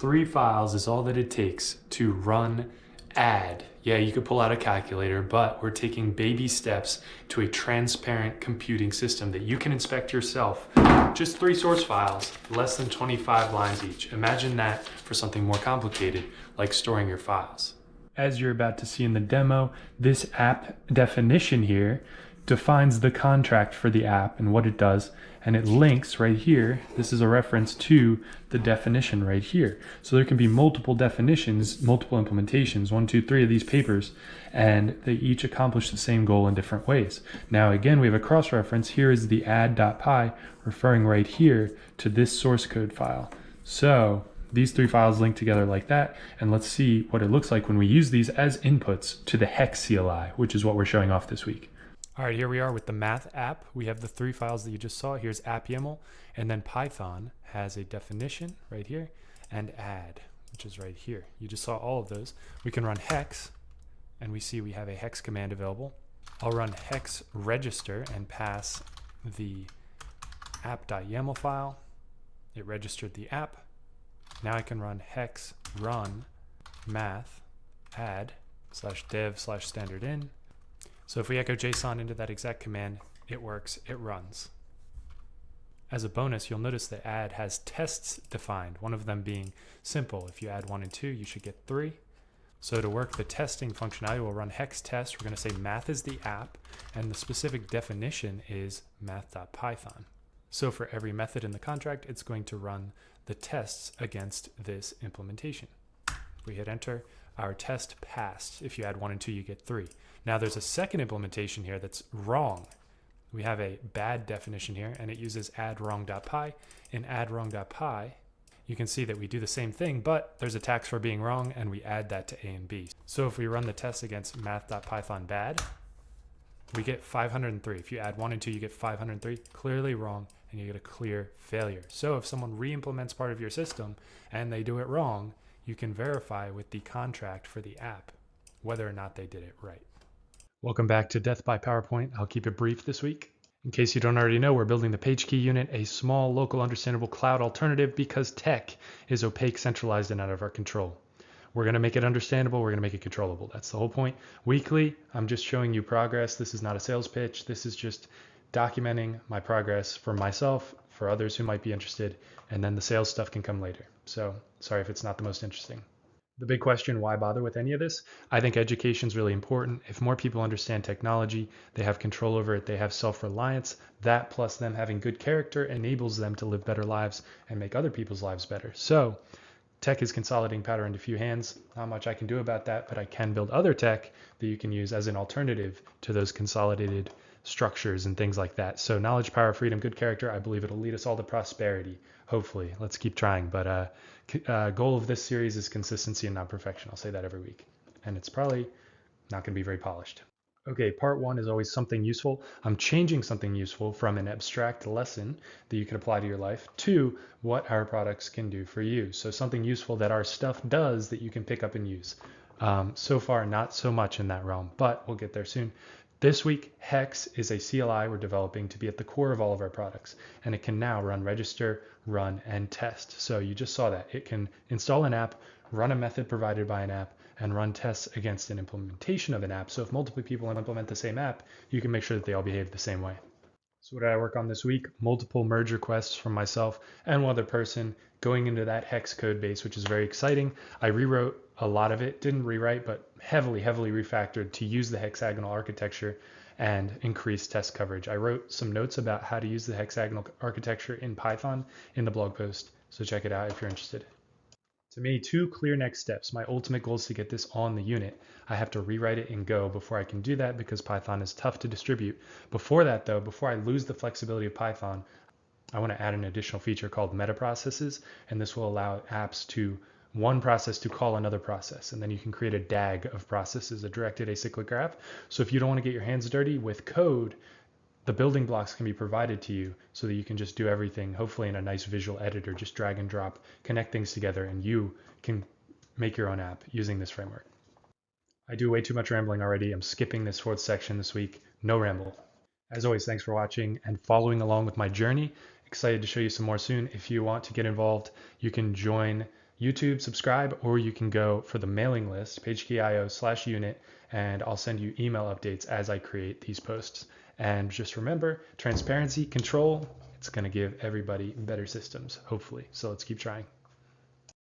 3 files is all that it takes to run add. Yeah, you could pull out a calculator, but we're taking baby steps to a transparent computing system that you can inspect yourself. Just 3 source files, less than 25 lines each. Imagine that for something more complicated, like storing your files. As you're about to see in the demo, this app definition here defines the contract for the app and what it does, and it links right here. This is a reference to the definition right here. So there can be multiple definitions, multiple implementations, 1, 2, 3 of these papers, and they each accomplish the same goal in different ways. Now again, we have a cross-reference. Here is the add.py referring right here to this source code file. So these 3 files link together like that, and let's see what it looks like when we use these as inputs to the hex CLI, which is what we're showing off this week. All right, here we are with the math app. We have the 3 files that you just saw. Here's app.yaml, and then Python has a definition right here, and add, which is right here. You just saw all of those. We can run hex, and we see we have a hex command available. I'll run hex register and pass the app.yaml file. It registered the app. Now I can run hex run math add /dev/standard_in. So if we echo JSON into that exact command, it works, it runs. As a bonus, you'll notice that add has tests defined, one of them being simple. If you add 1 and 2, you should get 3. So to work the testing functionality, we'll run hex test. We're going to say math is the app, and the specific definition is math.python. So for every method in the contract, it's going to run the tests against this implementation. If we hit enter, our test passed. If you add 1 and 2, you get 3. Now there's a second implementation here that's wrong. We have a bad definition here, and it uses add_wrong.py. In add_wrong.py, you can see that we do the same thing, but there's a tax for being wrong, and we add that to A and B. So if we run the test against math.python bad, we get 503. If you add 1 and 2, you get 503. Clearly wrong, and you get a clear failure. So if someone re-implements part of your system and they do it wrong, you can verify with the contract for the app whether or not they did it right. Welcome back to Death by PowerPoint. I'll keep it brief this week. In case you don't already know, we're building the PageKey unit, a small, local, understandable cloud alternative because tech is opaque, centralized, and out of our control. We're going to make it understandable. We're going to make it controllable. That's the whole point. Weekly, I'm just showing you progress. This is not a sales pitch. This is just documenting my progress for myself, for others who might be interested, and then the sales stuff can come later. So sorry if it's not the most interesting. The big question, why bother with any of this? I think education is really important. If more people understand technology, they have control over it, they have self-reliance, that plus them having good character enables them to live better lives and make other people's lives better. So tech is consolidating powder into few hands. Not much I can do about that, but I can build other tech that you can use as an alternative to those consolidated structures and things like that. So knowledge, power, freedom, good character, I believe it'll lead us all to prosperity. Hopefully, let's keep trying. But goal of this series is consistency and not perfection. I'll say that every week. And it's probably not going to be very polished. Okay, part 1 is always something useful. I'm changing something useful from an abstract lesson that you can apply to your life to what our products can do for you. So something useful that our stuff does that you can pick up and use. So far, not so much in that realm, but we'll get there soon. This week, Hex is a CLI we're developing to be at the core of all of our products, and it can now run register, run, and test. So you just saw that. It can install an app, run a method provided by an app, and run tests against an implementation of an app. So if multiple people implement the same app, you can make sure that they all behave the same way. So what did I work on this week? Multiple merge requests from myself and one other person going into that Hex code base, which is very exciting. I rewrote a lot of it, didn't rewrite, but heavily refactored to use the hexagonal architecture and increase test coverage. I wrote some notes about how to use the hexagonal architecture in Python in the blog post, so check it out if you're interested. To me, 2 clear next steps. My ultimate goal is to get this on the unit. I have to rewrite it in Go before I can do that because Python is tough to distribute. Before that though, before I lose the flexibility of Python, I want to add an additional feature called meta processes, and this will allow apps to one process to call another process, and then you can create a DAG of processes, a directed acyclic graph. So if you don't want to get your hands dirty with code, the building blocks can be provided to you so that you can just do everything, hopefully in a nice visual editor, just drag and drop, connect things together, and you can make your own app using this framework. I do way too much rambling already. I'm skipping this 4th section this week. No ramble. As always, thanks for watching and following along with my journey. Excited to show you some more soon. If you want to get involved, you can join YouTube, subscribe, or you can go for the mailing list, PageKey.io/unit, and I'll send you email updates as I create these posts. And just remember, transparency, control, it's going to give everybody better systems, hopefully. So let's keep trying.